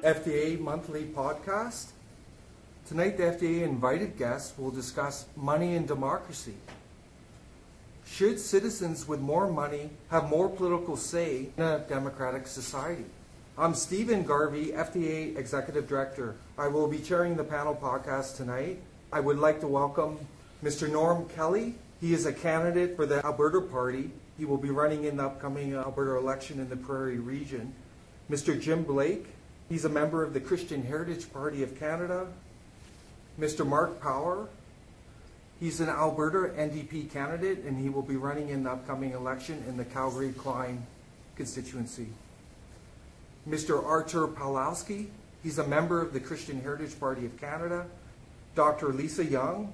FDA monthly podcast. Tonight, the FDA invited guests will discuss money and democracy. Should citizens with more money have more political say in a democratic society? I'm Stephen Garvey, FDA Executive Director. I will be chairing the panel podcast tonight. I would like to welcome Mr. Norm Kelly. He is a candidate for the Alberta Party. He will be running in the upcoming Alberta election in the Prairie region. Mr. Jim Blake. He's a member of the Christian Heritage Party of Canada. Mr. Mark Power. He's an Alberta NDP candidate, and he will be running in the upcoming election in the Calgary-Klein constituency. Mr. Artur Pawlowski. He's a member of the Christian Heritage Party of Canada. Dr. Lisa Young.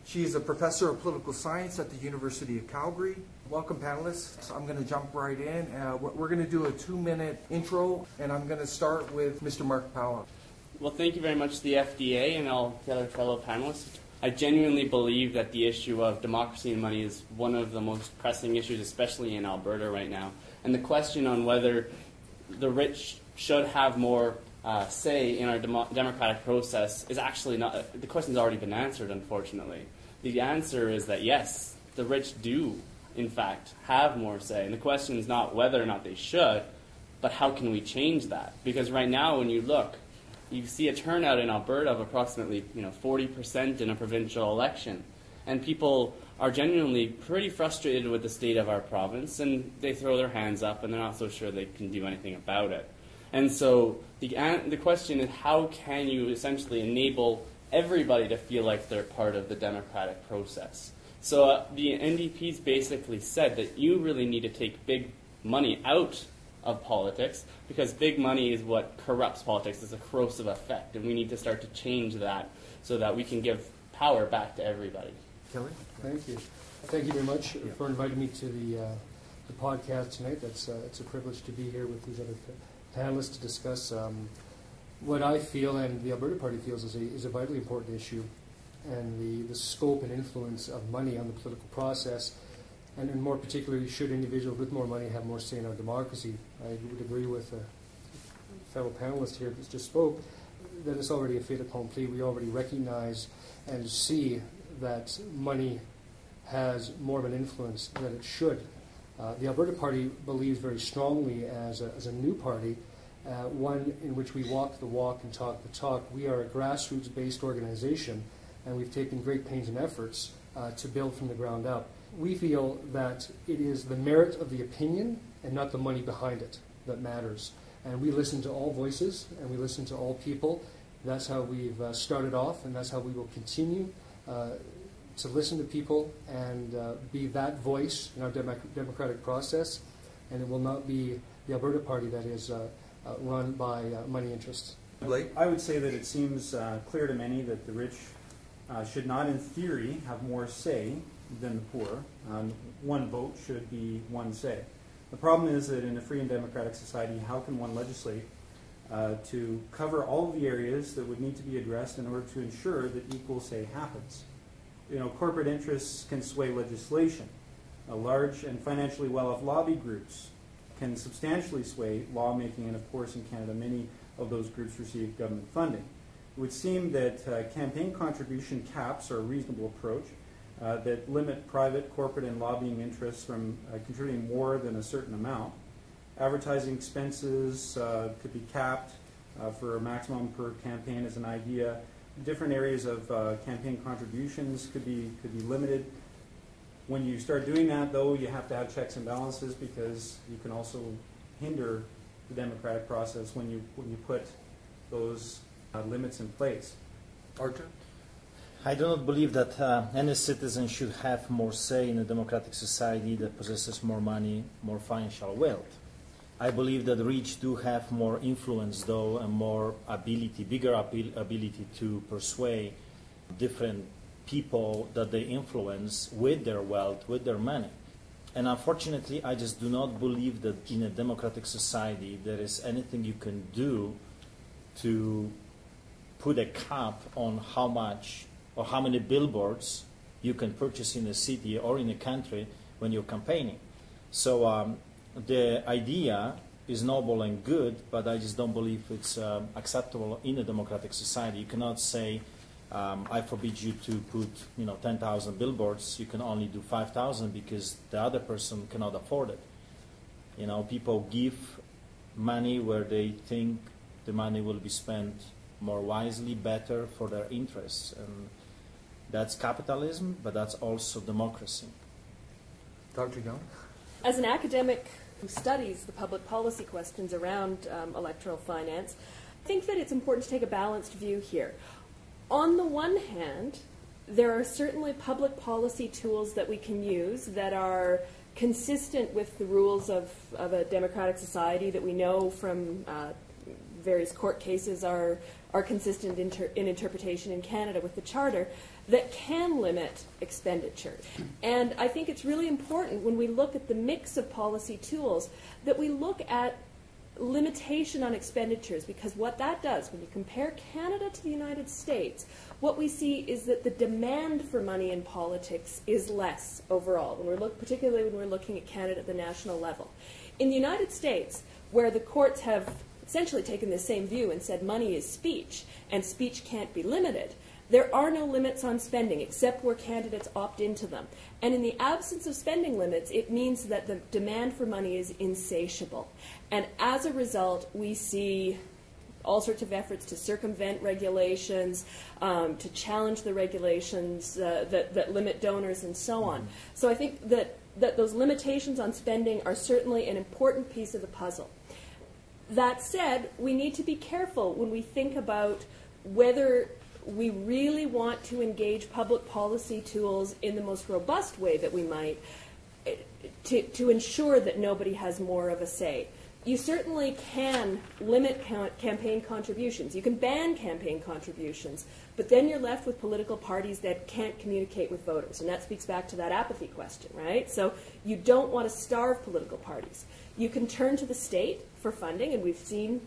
She is a professor of political science at the University of Calgary. Welcome, panelists. I'm going to jump right in. We're going to do a 2-minute intro, and I'm going to start with Mr. Mark Power. Well, thank you very much to the FDA and all the other fellow panelists. I genuinely believe that the issue of democracy and money is one of the most pressing issues, especially in Alberta right now. And the question on whether the rich should have more say in our democratic process is actually not, the question's already been answered, unfortunately. The answer is that yes, the rich do, in fact, have more say. And the question is not whether or not they should, but how can we change that? Because right now, when you look, you see a turnout in Alberta of approximately 40% in a provincial election. And people are genuinely pretty frustrated with the state of our province, and they throw their hands up, and they're not so sure they can do anything about it. And so the question is, how can you essentially enable everybody to feel like they're part of the democratic process? So the NDP's basically said that you really need to take big money out of politics, because big money is what corrupts politics. It's a corrosive effect, and we need to start to change that so that we can give power back to everybody. Kelly? Thank you. Thank you very much for inviting me to the podcast tonight. It's a privilege to be here with these other panelists to discuss what I feel and the Alberta Party feels is a vitally important issue, and the scope and influence of money on the political process, and more particularly, should individuals with more money have more say in our democracy. I would agree with a fellow panelist here that just spoke that it's already a fait accompli. We already recognize and see that money has more of an influence than it should. The Alberta Party believes very strongly as a new party, one in which we walk the walk and talk the talk. We are a grassroots-based organization, and we've taken great pains and efforts to build from the ground up. We feel that it is the merit of the opinion and not the money behind it that matters. And we listen to all voices, and we listen to all people. That's how we've started off, and that's how we will continue to listen to people and be that voice in our democratic process. And it will not be the Alberta Party that is run by money interests. Blake? I would say that it seems clear to many that the rich should not, in theory, have more say than the poor. One vote should be one say. The problem is that in a free and democratic society, how can one legislate to cover all of the areas that would need to be addressed in order to ensure that equal say happens? Corporate interests can sway legislation. Large and financially well-off lobby groups can substantially sway lawmaking, and of course in Canada many of those groups receive government funding. It would seem that campaign contribution caps are a reasonable approach that limit private, corporate, and lobbying interests from contributing more than a certain amount. Advertising expenses could be capped for a maximum per campaign as an idea. Different areas of campaign contributions could be limited. When you start doing that, though, you have to have checks and balances, because you can also hinder the democratic process when you put those limits in place. Artur? I do not believe that any citizen should have more say in a democratic society that possesses more money, more financial wealth. I believe that the rich do have more influence, though, and more ability, bigger ability to persuade different people that they influence with their wealth, with their money. And unfortunately, I just do not believe that in a democratic society there is anything you can do to put a cap on how much or how many billboards you can purchase in a city or in a country when you're campaigning. So the idea is noble and good, but I just don't believe it's acceptable in a democratic society. You cannot say, I forbid you to put 10,000 billboards. You can only do 5,000 because the other person cannot afford it. People give money where they think the money will be spent more wisely, better for their interests. And that's capitalism, but that's also democracy. Dr. Young? As an academic who studies the public policy questions around electoral finance, I think that it's important to take a balanced view here. On the one hand, there are certainly public policy tools that we can use that are consistent with the rules of a democratic society that we know from various court cases are consistent in interpretation in Canada with the Charter, that can limit expenditures. And I think it's really important when we look at the mix of policy tools that we look at limitation on expenditures, because what that does, when you compare Canada to the United States, what we see is that the demand for money in politics is less overall, particularly when we're looking at Canada at the national level. In the United States, where the courts have essentially taken the same view and said money is speech, and speech can't be limited, there are no limits on spending except where candidates opt into them. And in the absence of spending limits, it means that the demand for money is insatiable. And as a result, we see all sorts of efforts to circumvent regulations, to challenge the regulations that limit donors and so on. So I think that those limitations on spending are certainly an important piece of the puzzle. That said, we need to be careful when we think about whether we really want to engage public policy tools in the most robust way that we might to ensure that nobody has more of a say. You certainly can limit campaign contributions. You can ban campaign contributions, but then you're left with political parties that can't communicate with voters, and that speaks back to that apathy question, right? So you don't want to starve political parties. You can turn to the state for funding, and we've seen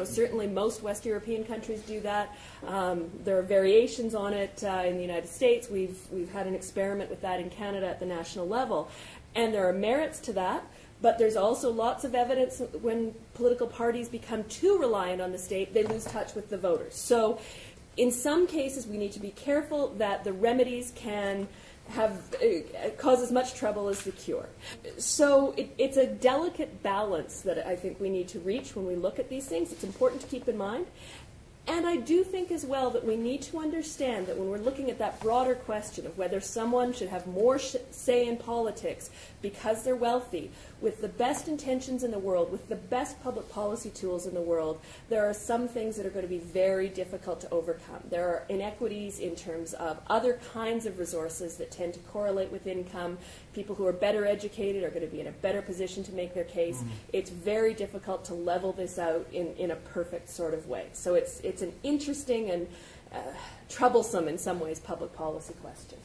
certainly most West European countries do that. There are variations on it in the United States. We've had an experiment with that in Canada at the national level. And there are merits to that, but there's also lots of evidence when political parties become too reliant on the state, they lose touch with the voters. So in some cases, we need to be careful that the remedies can cause as much trouble as the cure. So it's a delicate balance that I think we need to reach when we look at these things. It's important to keep in mind. And I do think as well that we need to understand that when we're looking at that broader question of whether someone should have more say in politics because they're wealthy, with the best intentions in the world, with the best public policy tools in the world, there are some things that are going to be very difficult to overcome. There are inequities in terms of other kinds of resources that tend to correlate with income. People who are better educated are going to be in a better position to make their case. It's very difficult to level this out in a perfect sort of way. So it's an interesting and troublesome in some ways public policy question.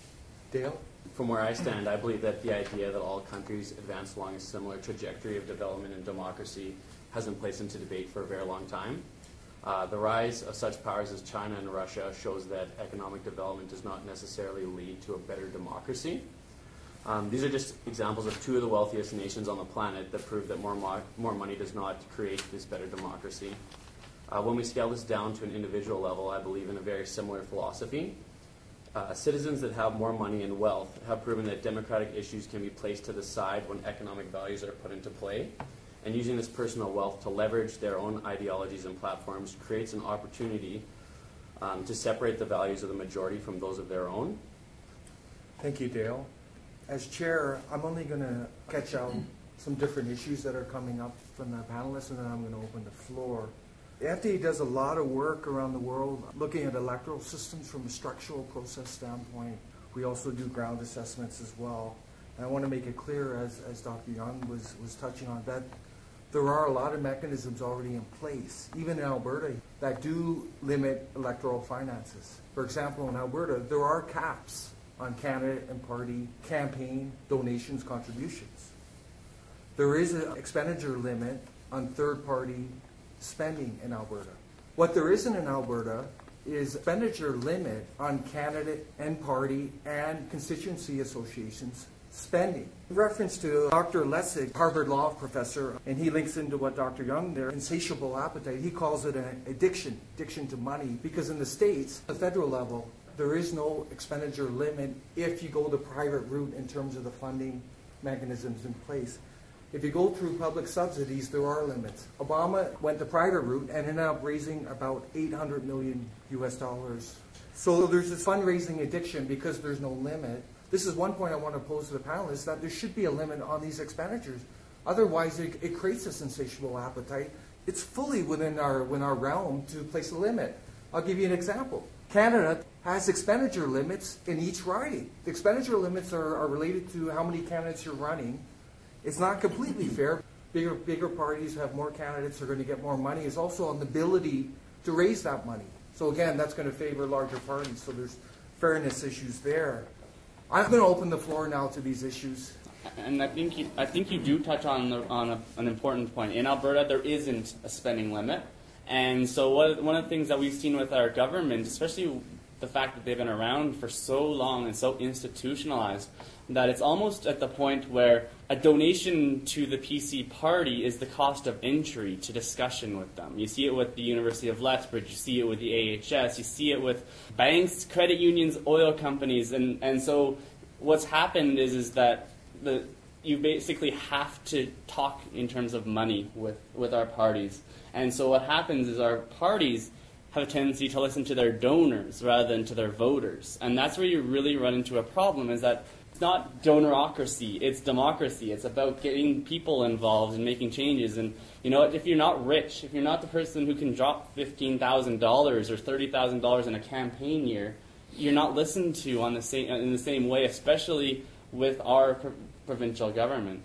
Dale? From where I stand, I believe that the idea that all countries advance along a similar trajectory of development and democracy has been placed into debate for a very long time. The rise of such powers as China and Russia shows that economic development does not necessarily lead to a better democracy. These are just examples of two of the wealthiest nations on the planet that prove that more money does not create this better democracy. When we scale this down to an individual level, I believe in a very similar philosophy. Citizens that have more money and wealth have proven that democratic issues can be placed to the side when economic values are put into play. And using this personal wealth to leverage their own ideologies and platforms creates an opportunity to separate the values of the majority from those of their own. Thank you, Dale. As chair, I'm only going to catch out some different issues that are coming up from the panelists, and then I'm going to open the floor. The FDA does a lot of work around the world looking at electoral systems from a structural process standpoint. We also do ground assessments as well. And I want to make it clear, as Dr. Young was touching on, that there are a lot of mechanisms already in place, even in Alberta, that do limit electoral finances. For example, in Alberta, there are caps on candidate and party campaign donations contributions. There is an expenditure limit on third-party spending in Alberta. What there isn't in Alberta is expenditure limit on candidate and party and constituency associations spending. In reference to Dr. Lessig, Harvard Law professor, and he links into what Dr. Young there, insatiable appetite. He calls it an addiction to money, because in the States, at the federal level, there is no expenditure limit if you go the private route in terms of the funding mechanisms in place. If you go through public subsidies, there are limits. Obama went the private route and ended up raising about $800 million US. So there's this fundraising addiction because there's no limit. This is one point I want to pose to the panelists, that there should be a limit on these expenditures. Otherwise, it creates this insatiable appetite. It's fully within our realm to place a limit. I'll give you an example. Canada has expenditure limits in each riding. The expenditure limits are related to how many candidates you're running. It's not completely fair. Bigger parties have more candidates, are going to get more money. It's also on the ability to raise that money. So again, that's going to favor larger parties. So there's fairness issues there. I'm going to open the floor now to these issues. And I think you do touch on an important point. In Alberta, there isn't a spending limit. And so one of the things that we've seen with our government, especially the fact that they've been around for so long and so institutionalized, that it's almost at the point where a donation to the PC party is the cost of entry to discussion with them. You see it with the University of Lethbridge, you see it with the AHS, you see it with banks, credit unions, oil companies, and so what's happened is that you basically have to talk in terms of money with our parties. And so what happens is our parties have a tendency to listen to their donors rather than to their voters. And that's where you really run into a problem, is that it's not donorocracy, it's democracy. It's about getting people involved and making changes. And you know, if you're not rich, if you're not the person who can drop $15,000 or $30,000 in a campaign year, you're not listened to in the same way, especially with our provincial government.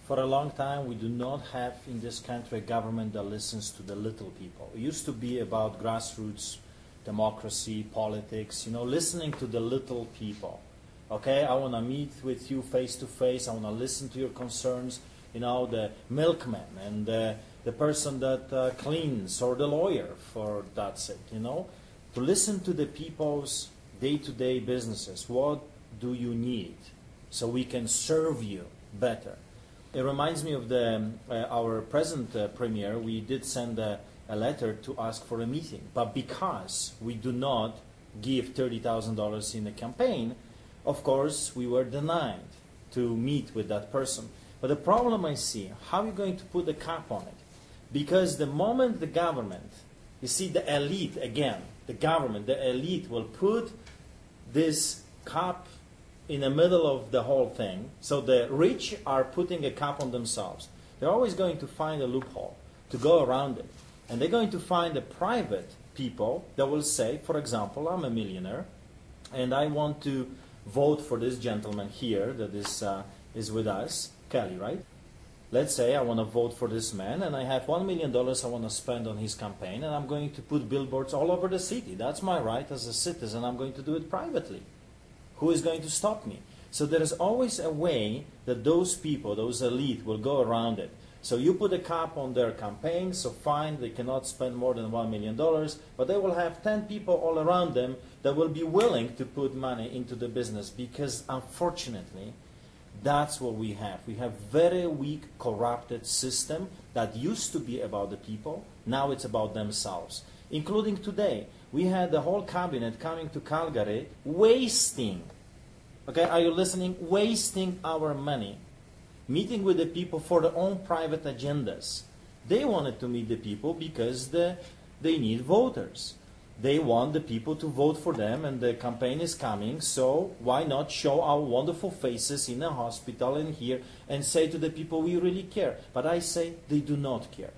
For a long time, we do not have in this country a government that listens to the little people. It used to be about grassroots democracy, politics, listening to the little people. Okay, I want to meet with you face to face. I want to listen to your concerns. The milkman and the person that cleans, or the lawyer, for that sake. To listen to the people's day-to-day businesses. What do you need so we can serve you better? It reminds me of our present premier. We did send a letter to ask for a meeting, but because we do not give $30,000 in a campaign, of course, we were denied to meet with that person. But the problem I see, how are you going to put a cap on it? Because the moment the government, you see the elite again, the elite will put this cap in the middle of the whole thing. So the rich are putting a cap on themselves. They're always going to find a loophole to go around it. And they're going to find the private people that will say, for example, I'm a millionaire and I want to vote for this gentleman here that is with us, Kelly, right? Let's say I want to vote for this man and I have $1 million I want to spend on his campaign, and I'm going to put billboards all over the city. That's my right as a citizen. I'm going to do it privately. Who is going to stop me? So there is always a way that those people, those elite, will go around it. So you put a cap on their campaign, so fine, they cannot spend more than $1 million, but they will have 10 people all around them that will be willing to put money into the business, because unfortunately, that's what we have. We have very weak, corrupted system that used to be about the people. Now it's about themselves. Including today, we had the whole cabinet coming to Calgary, wasting, okay, are you listening? Wasting our money, meeting with the people for their own private agendas. They wanted to meet the people because they need voters. They want the people to vote for them, and the campaign is coming, so why not show our wonderful faces in a hospital and here and say to the people, we really care. But I say they do not care.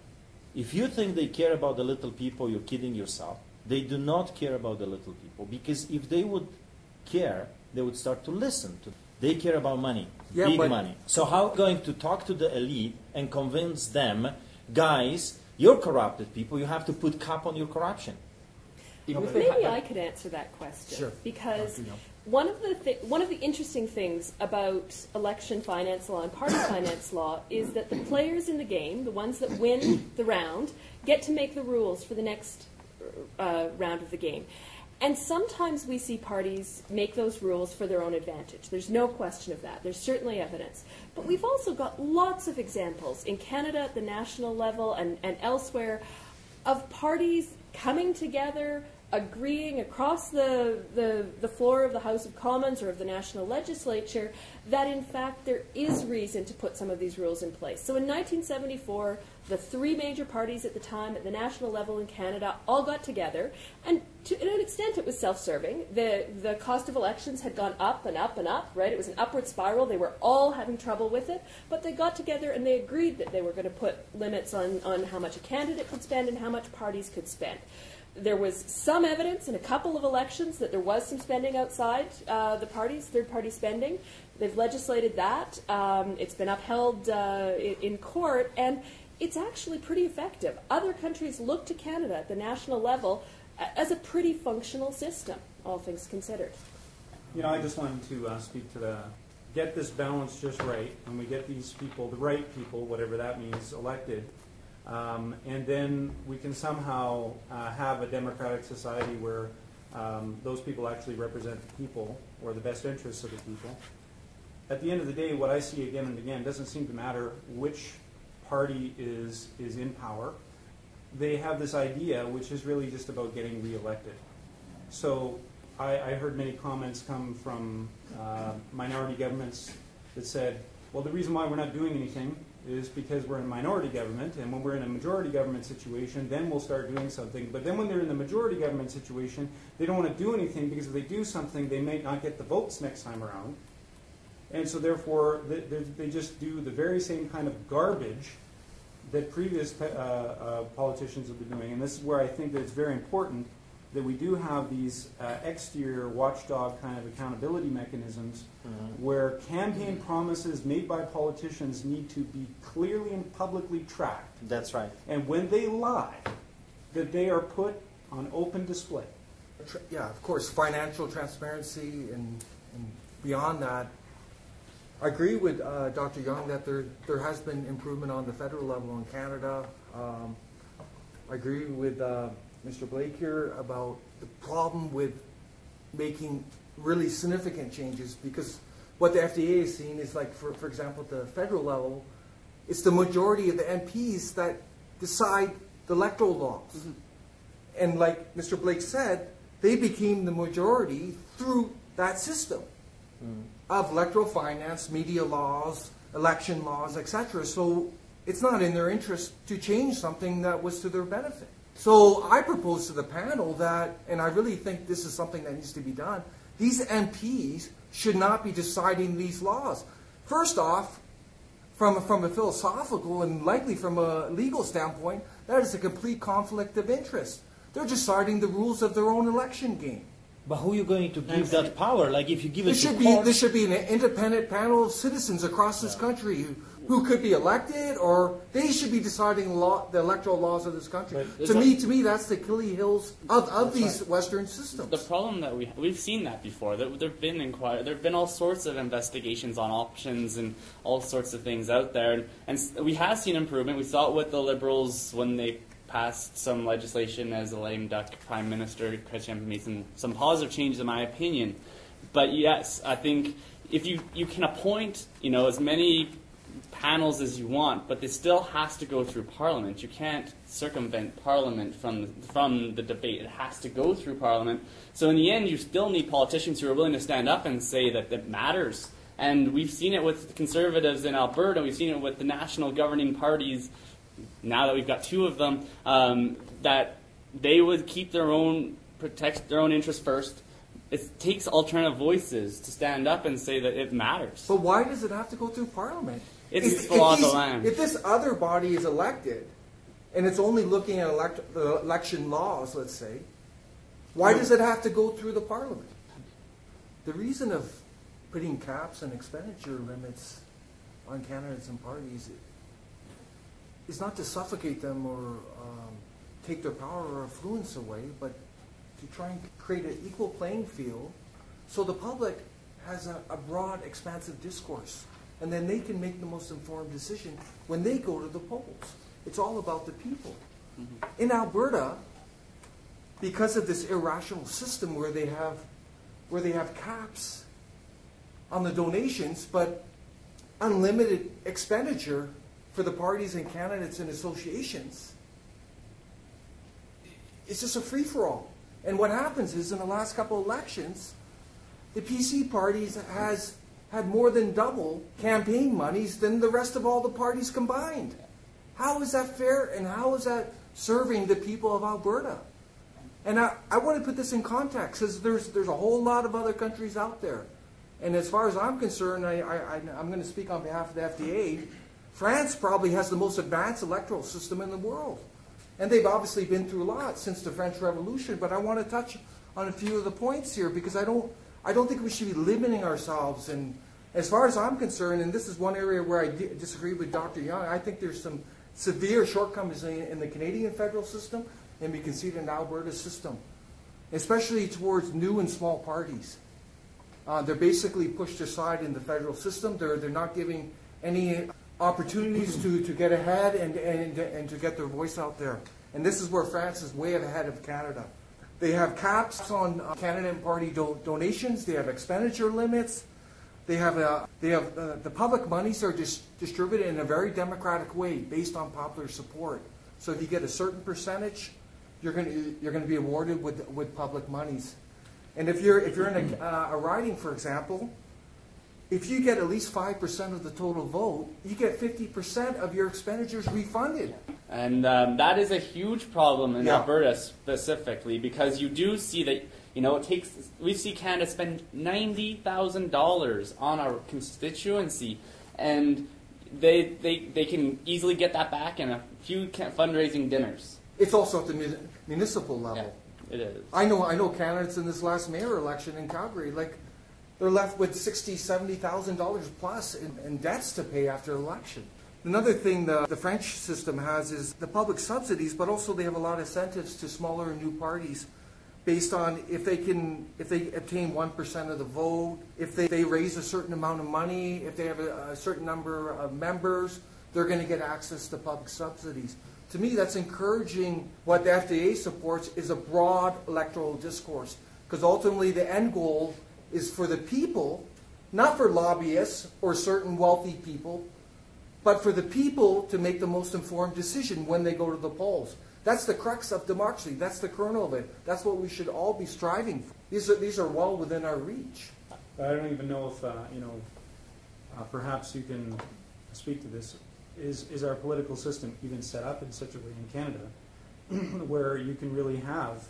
If you think they care about the little people, you're kidding yourself. They do not care about the little people, because if they would care, they would start to listen to them. They care about money, big money. So how are you going to talk to the elite and convince them, guys, you're corrupted people, you have to put cap on your corruption? Maybe I could answer that question. Sure. Because one of the interesting things about election finance law and party finance law is that the players in the game, the ones that win the round, get to make the rules for the next round of the game. And sometimes we see parties make those rules for their own advantage. There's no question of that. There's certainly evidence. But we've also got lots of examples in Canada at the national level and elsewhere of parties coming together, agreeing across the floor of the House of Commons or of the national legislature that in fact there is reason to put some of these rules in place. So in 1974, the three major parties at the time at the national level in Canada all got together, and to an extent it was self-serving. The cost of elections had gone up and up and up, right? It was an upward spiral. They were all having trouble with it, but they got together and they agreed that they were going to put limits on how much a candidate could spend and how much parties could spend. There was some evidence in a couple of elections that there was some spending outside the parties, third-party spending. They've legislated that. It's been upheld in court, and it's actually pretty effective. Other countries look to Canada at the national level as a pretty functional system, all things considered. You know, I just wanted to speak to get this balance just right, and we get these people, the right people, whatever that means, elected. And then we can somehow have a democratic society where those people actually represent the people or the best interests of the people. At the end of the day, what I see again and again doesn't seem to matter which party is in power. They have this idea which is really just about getting reelected. So I heard many comments come from minority governments that said, well, the reason why we're not doing anything is because we're in a minority government, and when we're in a majority government situation, then we'll start doing something. But then when they're in the majority government situation, they don't want to do anything because if they do something, they may not get the votes next time around. And so therefore, they just do the very same kind of garbage that previous politicians have been doing. And this is where I think that it's very important that we do have these exterior watchdog kind of accountability mechanisms where campaign promises made by politicians need to be clearly and publicly tracked. That's right. And when they lie, that they are put on open display. Yeah, of course, financial transparency and beyond that. I agree with Dr. Young that there has been improvement on the federal level in Canada. I agree with Mr. Blake here about the problem with making really significant changes, because what the FDA is seeing is, like, for example, at the federal level, it's the majority of the MPs that decide the electoral laws. Mm-hmm. And like Mr. Blake said, they became the majority through that system of electoral finance, media laws, election laws, etc. So it's not in their interest to change something that was to their benefit. So I propose to the panel that, and I really think this is something that needs to be done, these MPs should not be deciding these laws. First off, from a philosophical and likely from a legal standpoint, that is a complete conflict of interest. They're deciding the rules of their own election game. But who are you going to give that power? Like, if you give it to court, there should be an independent panel of citizens across this country who could be elected, or they should be deciding the electoral laws of this country. To me, that's the Achilles heels of these Western systems. The problem that we've seen that before. There've been all sorts of investigations on options and all sorts of things out there, and we have seen improvement. We saw it with the Liberals when they passed some legislation as a lame duck prime minister. Chrétien made some positive changes, in my opinion. But yes, I think if you can appoint as many panels as you want, but this still has to go through Parliament. You can't circumvent Parliament from the debate. It has to go through Parliament. So in the end, you still need politicians who are willing to stand up and say that it matters. And we've seen it with Conservatives in Alberta. We've seen it with the national governing parties. Now that we've got two of them, that they would protect their own interests first. It takes alternative voices to stand up and say that it matters. But why does it have to go through Parliament? It's the law of the land. If this other body is elected, and it's only looking at election laws, let's say, why does it have to go through the Parliament? The reason of putting caps and expenditure limits on candidates and parties is not to suffocate them or take their power or influence away, but to try and create an equal playing field so the public has a broad, expansive discourse. And then they can make the most informed decision when they go to the polls. It's all about the people. Mm-hmm. In Alberta, because of this irrational system where they have caps on the donations, but unlimited expenditure for the parties and candidates and associations. It's just a free-for-all. And what happens is, in the last couple of elections, the PC parties has had more than double campaign monies than the rest of all the parties combined. How is that fair, and how is that serving the people of Alberta? And I want to put this in context, because there's a whole lot of other countries out there. And as far as I'm concerned, I'm going to speak on behalf of the FDA, France probably has the most advanced electoral system in the world. And they've obviously been through a lot since the French Revolution, but I want to touch on a few of the points here, because I don't think we should be limiting ourselves. And as far as I'm concerned, and this is one area where I disagree with Dr. Young, I think there's some severe shortcomings in the Canadian federal system, and we can see it in the Alberta system, especially towards new and small parties. They're basically pushed aside in the federal system. They're not giving any opportunities to get ahead and to get their voice out there. And this is where France is way ahead of Canada. They have caps on candidate party donations. They have expenditure limits. They have the public monies are distributed in a very democratic way based on popular support. So if you get a certain percentage, you're going to be awarded with public monies. And if you're in a riding, for example, if you get at least 5% of the total vote, you get 50% of your expenditures refunded. And that is a huge problem in Alberta specifically, because you do see that, we see Canada spend $90,000 on our constituency, and they can easily get that back in a few fundraising dinners. It's also at the municipal level. Yeah, it is. I know candidates in this last mayor election in Calgary, they're left with $60,000, $70,000 plus in debts to pay after the election. Another thing the French system has is the public subsidies, but also they have a lot of incentives to smaller and new parties based on if they obtain 1% of the vote, if they raise a certain amount of money, if they have a certain number of members, they're going to get access to public subsidies. To me, that's encouraging. What the FDA supports is a broad electoral discourse, because ultimately the end goal is for the people, not for lobbyists or certain wealthy people, but for the people to make the most informed decision when they go to the polls. That's the crux of democracy. That's the kernel of it. That's what we should all be striving for. These are well within our reach. I don't even know if, perhaps you can speak to this. Is our political system even set up in such a way in Canada where you can really have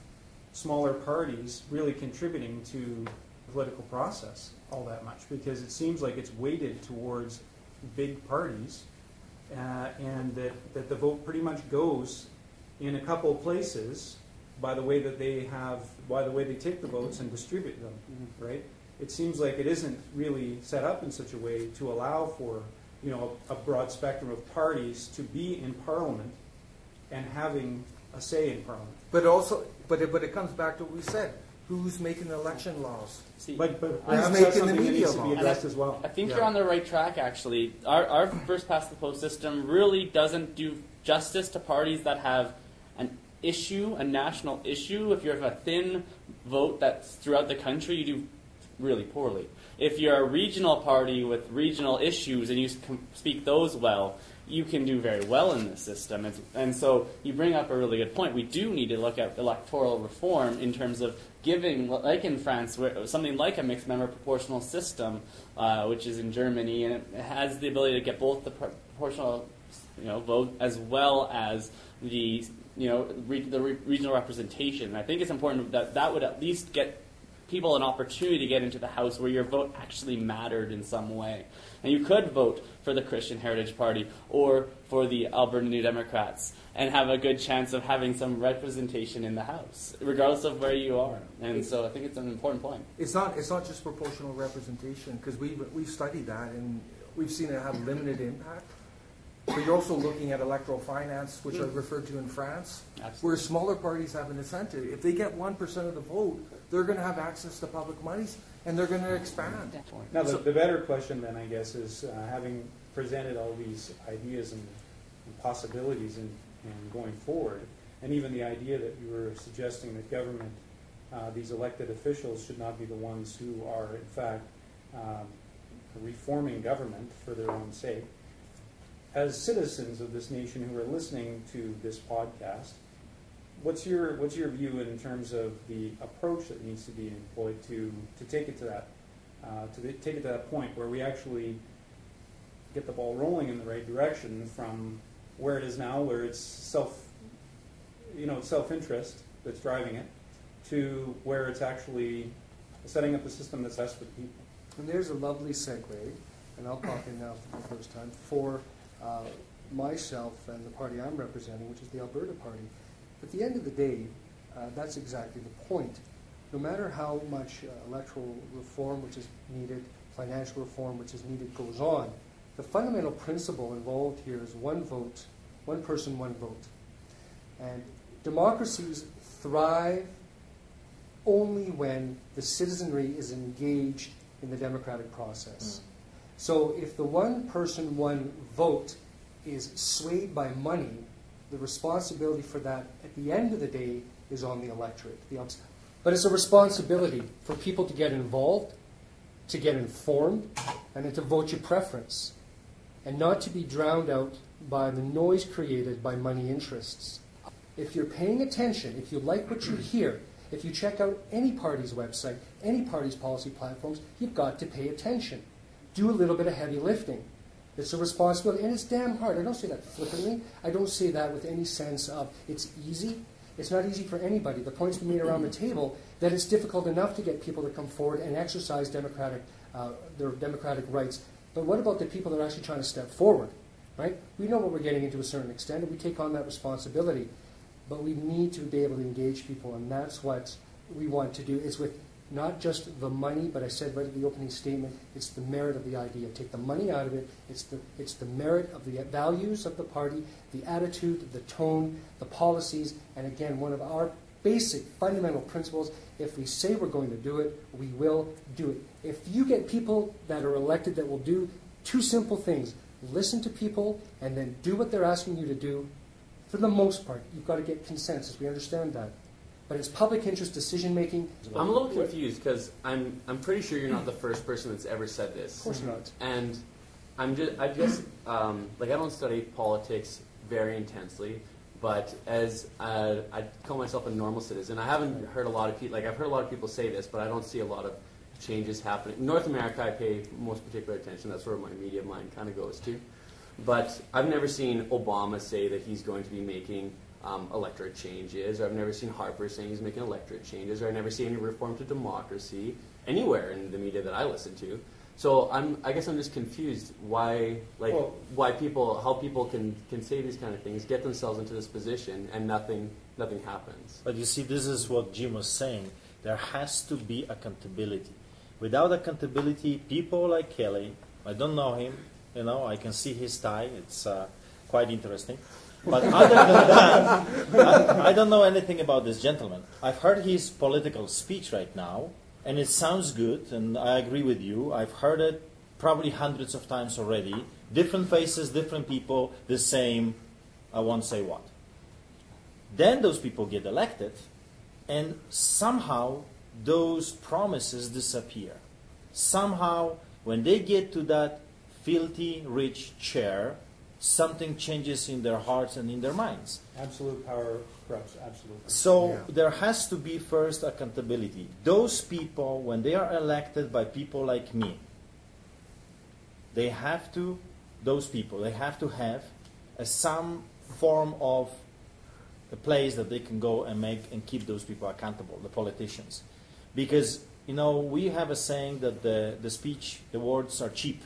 smaller parties really contributing to the political process all that much? Because it seems like it's weighted towards big parties, and that the vote pretty much goes in a couple of places by the way that they take the votes and distribute them, right? It seems like it isn't really set up in such a way to allow for a broad spectrum of parties to be in Parliament and having a say in Parliament. But it comes back to what we said. Who's making election laws? But who's that's making the something that media needs to be laws? addressed as well. I think you're on the right track, actually. Our first past the post system really doesn't do justice to parties that have an issue, a national issue. If you have a thin vote that's throughout the country, you do really poorly. If you're a regional party with regional issues and you speak those well, you can do very well in this system. And so you bring up a really good point. We do need to look at electoral reform in terms of giving, like in France, where something like a mixed member proportional system, which is in Germany, and it has the ability to get both the proportional vote as well as the regional representation. And I think it's important that would at least get people an opportunity to get into the House where your vote actually mattered in some way. And you could vote for the Christian Heritage Party or for the Alberta New Democrats and have a good chance of having some representation in the House, regardless of where you are. And so I think it's an important point. It's not just proportional representation, because we've studied that and we've seen it have limited impact. But you're also looking at electoral finance, which I referred to in France, where smaller parties have an incentive. If they get 1% of the vote, they're going to have access to public monies, and they're going to expand. Now, the better question then, I guess, is having presented all these ideas and possibilities and going forward, And even the idea that you were suggesting that government, these elected officials should not be the ones who are, in fact, reforming government for their own sake. As citizens of this nation who are listening to this podcast, what's your view in terms of the approach that needs to be employed to take it to that point where we actually get the ball rolling in the right direction from where it is now, where it's self-interest that's driving it, to where it's actually setting up a system that's best for the people. And there's a lovely segue, and I'll pop in now for the first time, for myself and the party I'm representing, which is the Alberta Party. At the end of the day, that's exactly the point. No matter how much electoral reform which is needed, financial reform which is needed goes on, the fundamental principle involved here is one vote, one person, one vote. And democracies thrive only when the citizenry is engaged in the democratic process. So if the one person, one vote is swayed by money, the responsibility for that at the end of the day is on the electorate. But it's a responsibility for people to get involved, to get informed, and then to vote your preference, and not to be drowned out by the noise created by money interests. If you're paying attention, if you like what you hear, if you check out any party's website, any party's policy platforms, you've got to pay attention. Do a little bit of heavy lifting. It's a responsibility, and it's damn hard. I don't say that flippantly. I don't say that with any sense of it's easy. It's not easy for anybody. The point's been made around the table that it's difficult enough to get people to come forward and exercise their democratic rights. But what about the people that are actually trying to step forward, right? We know what we're getting into to a certain extent, and we take on that responsibility. But we need to be able to engage people, and that's what we want to do. It's with not just the money, but I said right at the opening statement, it's the merit of the idea. Take the money out of it. It's the merit of the values of the party, the attitude, the tone, the policies, and again, one of our basic fundamental principles, if we say we're going to do it, we will do it. If you get people that are elected that will do two simple things, listen to people and then do what they're asking you to do, for the most part, you've got to get consensus. We understand that. But it's public interest decision-making. I'm a little confused because I'm pretty sure you're not the first person that's ever said this. Of course not. And I don't study politics very intensely, but as I call myself a normal citizen, I haven't heard a lot of people, I've heard a lot of people say this, but I don't see a lot of changes happening. In North America, I pay most particular attention. That's where my media mind kind of goes to. But I've never seen Obama say that he's going to be making electorate changes, or I've never seen Harper saying he's making electorate changes, or I've never seen any reform to democracy anywhere in the media that I listen to. So I guess I'm just confused how people can say these kind of things, get themselves into this position, and nothing happens. But you see, this is what Jim was saying. There has to be accountability. Without accountability, people like Kelly, I don't know him, I can see his tie. It's quite interesting. But other than that, I don't know anything about this gentleman. I've heard his political speech right now, and it sounds good, and I agree with you. I've heard it probably hundreds of times already. Different faces, different people, the same, I won't say what. Then those people get elected, and somehow those promises disappear. Somehow, when they get to that filthy rich chair, something changes in their hearts and in their minds. Absolute power corrupts, absolutely. So there has to be first accountability. Those people, when they are elected by people like me, they have to have some form of a place that they can go and make and keep those people accountable, the politicians. Because, we have a saying that the words are cheap.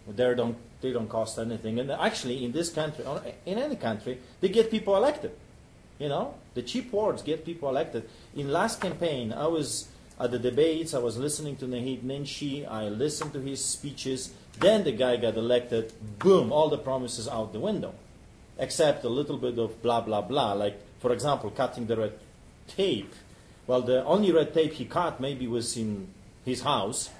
They don't cost anything. And actually, in this country, or in any country, they get people elected. The cheap words get people elected. In last campaign, I was at the debates, I was listening to Naheed Nenshi, I listened to his speeches, then the guy got elected, boom, all the promises out the window. Except a little bit of blah, blah, blah, like, for example, cutting the red tape. Well, the only red tape he cut maybe was in his house.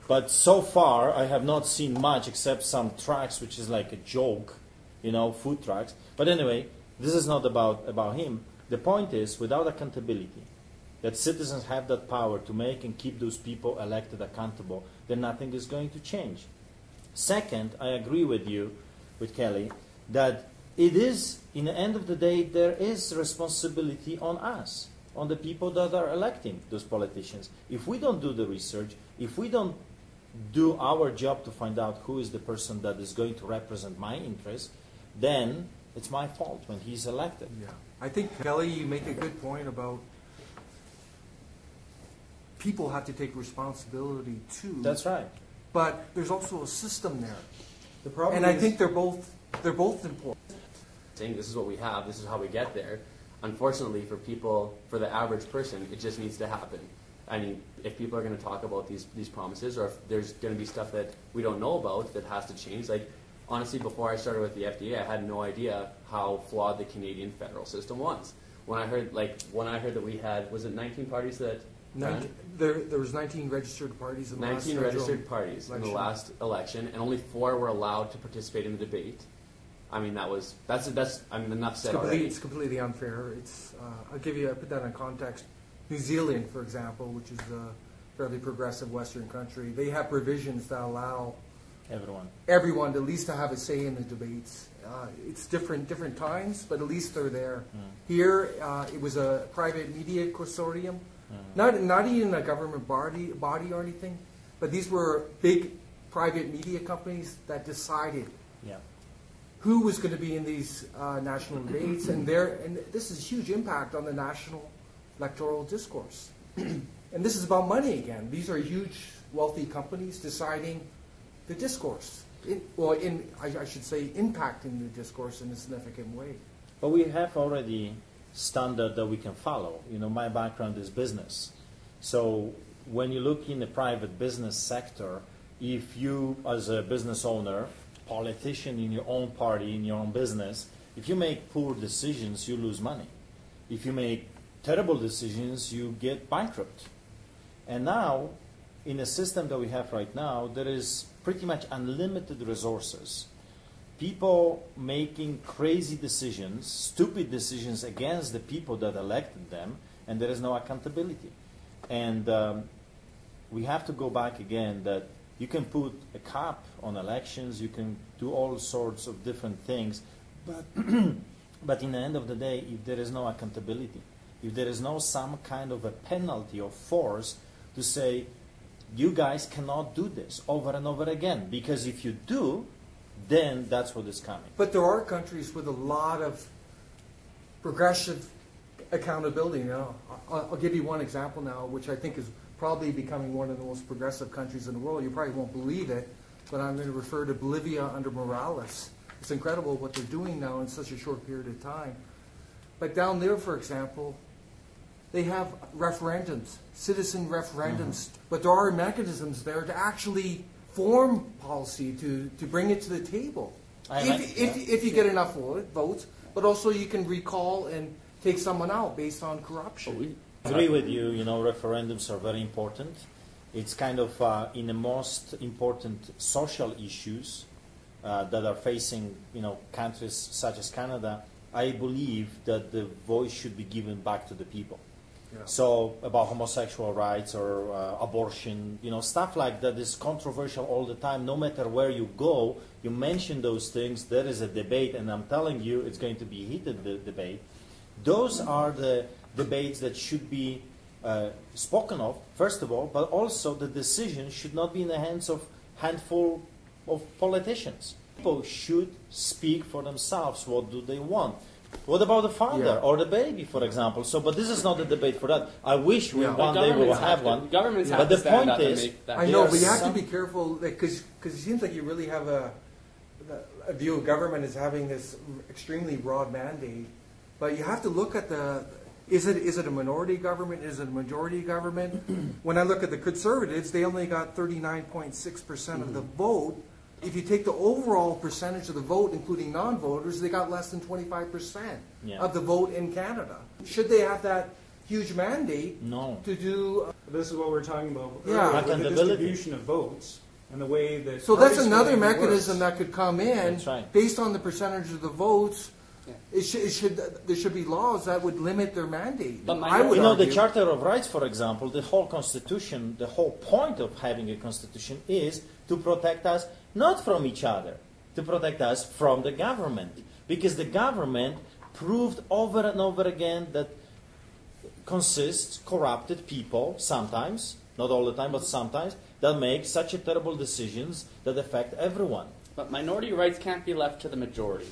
But so far, I have not seen much except some trucks, which is like a joke, food trucks. But anyway, This is not about him. The point is, without accountability, that citizens have that power to make and keep those people elected accountable, then nothing is going to change. Second, I agree with you, with Kelly, that it is, in the end of the day, there is responsibility on us, on the people that are electing those politicians. If we don't do the research, if we don't do our job to find out who is the person that is going to represent my interests, then it's my fault when he's elected. Yeah. I think, Kelly, you make a good point about people have to take responsibility too. That's right. But there's also a system there. The problem And is, I think they're both important. Saying this is what we have, this is how we get there. Unfortunately, for people, for the average person, it just needs to happen. I mean, if people are going to talk about these promises, or if there's going to be stuff that we don't know about that has to change, like, honestly, before I started with the FDA, I had no idea how flawed the Canadian federal system was. When I heard that we had, was it 19 parties that ran? There was 19 registered parties in the last 19 registered parties in the election. last election, and only 4 were allowed to participate in the debate. I mean, that's enough said already. It's completely unfair. I'll put that in context. New Zealand, for example, which is a fairly progressive Western country, they have provisions that allow everyone to at least to have a say in the debates. It's different times, but at least they're there. Here, it was a private media consortium, not even a government body or anything, but these were big private media companies that decided who was going to be in these national debates, and this is a huge impact on the national electoral discourse. And this is about money again. These are huge, wealthy companies deciding the discourse. I should say, impacting the discourse in a significant way. But we have already standard that we can follow. You know, my background is business. So when you look in the private business sector, if you, as a business owner, politician in your own party, in your own business, if you make poor decisions, you lose money. If you make terrible decisions, you get bankrupt. And now, in the system that we have right now, there is pretty much unlimited resources. People making crazy decisions, stupid decisions against the people that elected them, and there is no accountability. And we have to go back again that you can put a cap on elections, you can do all sorts of different things, but in the end of the day, if there is no accountability, if there is no some kind of a penalty or force to say, you guys cannot do this over and over again, because if you do, then that's what is coming. But there are countries with a lot of progressive accountability. Now, I'll give you one example now, which I think is probably becoming one of the most progressive countries in the world. You probably won't believe it, but I'm going to refer to Bolivia under Morales. It's incredible what they're doing now in such a short period of time. But down there, for example, they have referendums, citizen referendums, but there are mechanisms there to actually form policy, to bring it to the table. If you get enough votes, but also you can recall and take someone out based on corruption. I agree with you. You know, referendums are very important. It's kind of in the most important social issues that are facing, you know, countries such as Canada. I believe that the voice should be given back to the people. Yeah. So about homosexual rights or abortion, you know, stuff like that is controversial all the time. No matter where you go, you mention those things, there is a debate, and I'm telling you it's going to be a heated debate. Those are the debates that should be spoken of, first of all, but also the decision should not be in the hands of handful of politicians. People should speak for themselves. What do they want? What about the father or the baby, for example? So, but this is not a debate for that. I wish one day we will have one. Governments have but to the stand point up and is, make that. I know, but you have to be careful because it seems like you really have a view of government as having this extremely broad mandate. But you have to look at is it a minority government? Is it a majority government? When I look at the Conservatives, they only got 39.6% of the vote. If you take the overall percentage of the vote, including non-voters, they got less than 25% of the vote in Canada. Should they have that huge mandate to do... This is what we're talking about. Yeah. With the distribution of votes and the way that... So that's another mechanism that could come in That's right. based on the percentage of the votes. There should be laws that would limit their mandate. But I would the argue. Charter of Rights, for example, the whole Constitution, the whole point of having a Constitution is to protect us not from each other, to protect us from the government. Because the government proved over and over again that consists corrupted people, sometimes, not all the time, but sometimes, that make such a terrible decisions that affect everyone. But minority rights can't be left to the majority.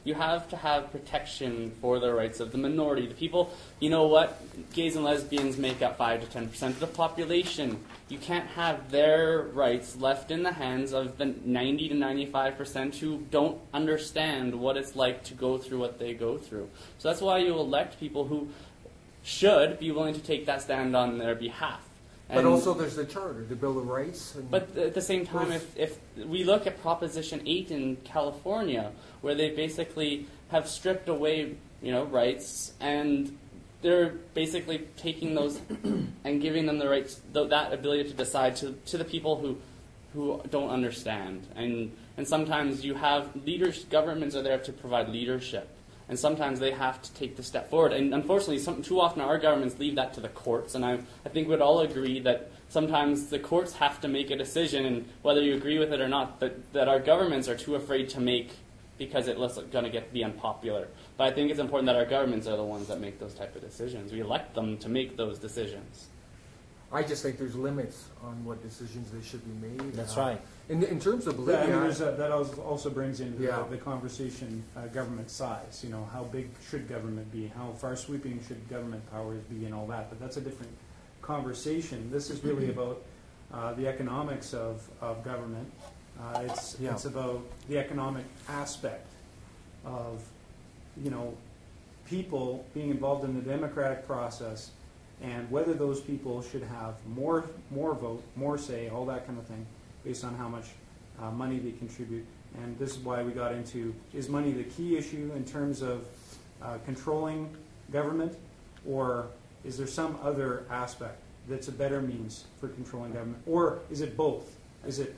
You have to have protection for the rights of the minority. The people, you know what? Gays and lesbians make up 5 to 10% of the population. You can't have their rights left in the hands of the 90 to 95% who don't understand what it's like to go through what they go through. So that's why you elect people who should be willing to take that stand on their behalf. But also there's the Charter, the Bill of Rights. But at the same time, if we look at Proposition 8 in California, where they basically have stripped away, rights, and they're basically taking those and giving them the rights, that ability to decide to the people who don't understand. And sometimes you have leaders, governments are there to provide leadership. And sometimes they have to take the step forward. And unfortunately, too often our governments leave that to the courts. And I think we'd all agree that sometimes the courts have to make a decision, and whether you agree with it or not, that our governments are too afraid to make because it's going to be unpopular. But I think it's important that our governments are the ones that make those type of decisions. We elect them to make those decisions. I just think there's limits on what decisions they should be made. That's right. In terms of Bolivia, that also brings into the conversation government size. How big should government be? How far sweeping should government powers be, and all that? But that's a different conversation. This is really about the economics of government. It's about the economic aspect of people being involved in the democratic process, and whether those people should have more vote, more say, all that kind of thing, based on how much money they contribute. And this is why we got into, is money the key issue in terms of controlling government, or is there some other aspect that's a better means for controlling government? Or is it both? Is it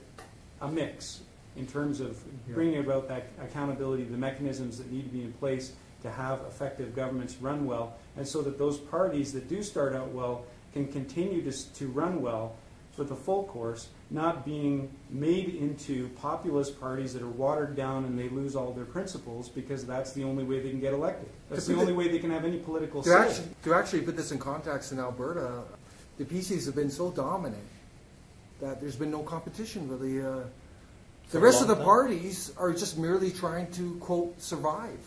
a mix in terms of bringing about that accountability, the mechanisms that need to be in place to have effective governments run well, and so that those parties that do start out well can continue to run well for the full course, not being made into populist parties that are watered down and they lose all their principles because that's the only way they can get elected. That's the only way they can have any political say. To actually put this in context, in Alberta, the PCs have been so dominant that there's been no competition really. The rest of the parties are just merely trying to, quote, survive.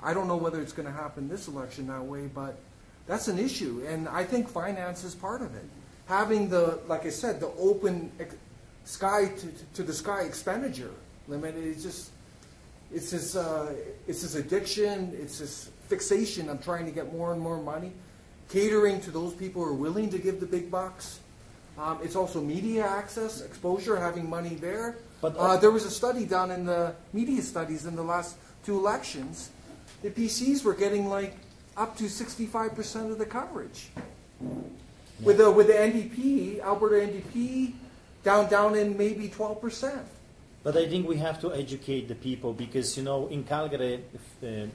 I don't know whether it's going to happen this election that way, but that's an issue. And I think finance is part of it. Having like I said, the open sky to the sky expenditure limit, it's this addiction, it's this fixation of trying to get more and more money, catering to those people who are willing to give the big bucks. It's also media access, exposure, having money there. But there was a study done in the media studies in the last 2 elections. The PCs were getting up to 65% of the coverage. Yeah. With the NDP, Alberta NDP, down in maybe 12%. But I think we have to educate the people because, in Calgary,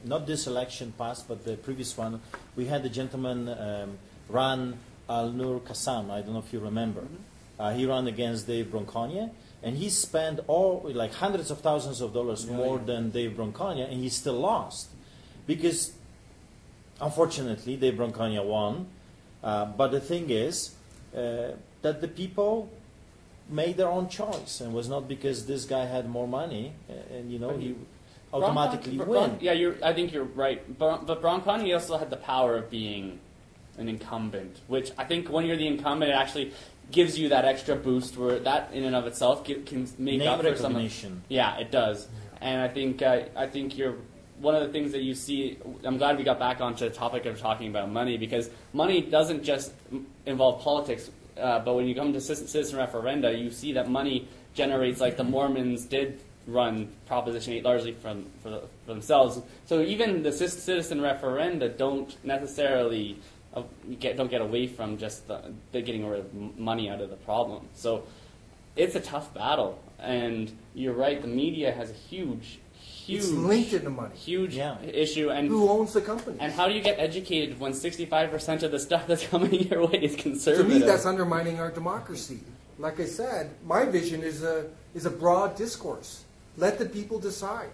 not this election passed, but the previous one, we had a gentleman run Al-Nur Qassam. I don't know if you remember. He ran against Dave Bronconia, and he spent hundreds of thousands of dollars more than Dave Bronconia, and he still lost. Because, unfortunately, Dave Bronconia won. But the thing is that the people made their own choice, and it was not because this guy had more money, and he automatically win. I think you're right. But Bronconia also had the power of being an incumbent, which I think when you're the incumbent, it actually gives you that extra boost where that in and of itself can make name up for some. Yeah, it does. And I think you're. One of the things that you see, I'm glad we got back onto the topic of talking about money, because money doesn't just involve politics, but when you come to citizen referenda, you see that money generates, the Mormons did run Proposition 8 largely for themselves. So even the citizen referenda don't necessarily don't get away from just the getting rid of money out of the problem. So it's a tough battle, and you're right, the media has a huge huge. It's linked into money. Huge Yeah. issue. And Who owns the company? and how do you get educated when 65% of the stuff that's coming your way is To conservative? me, that's undermining our democracy. Like I said, my vision is a broad discourse. Let the people decide.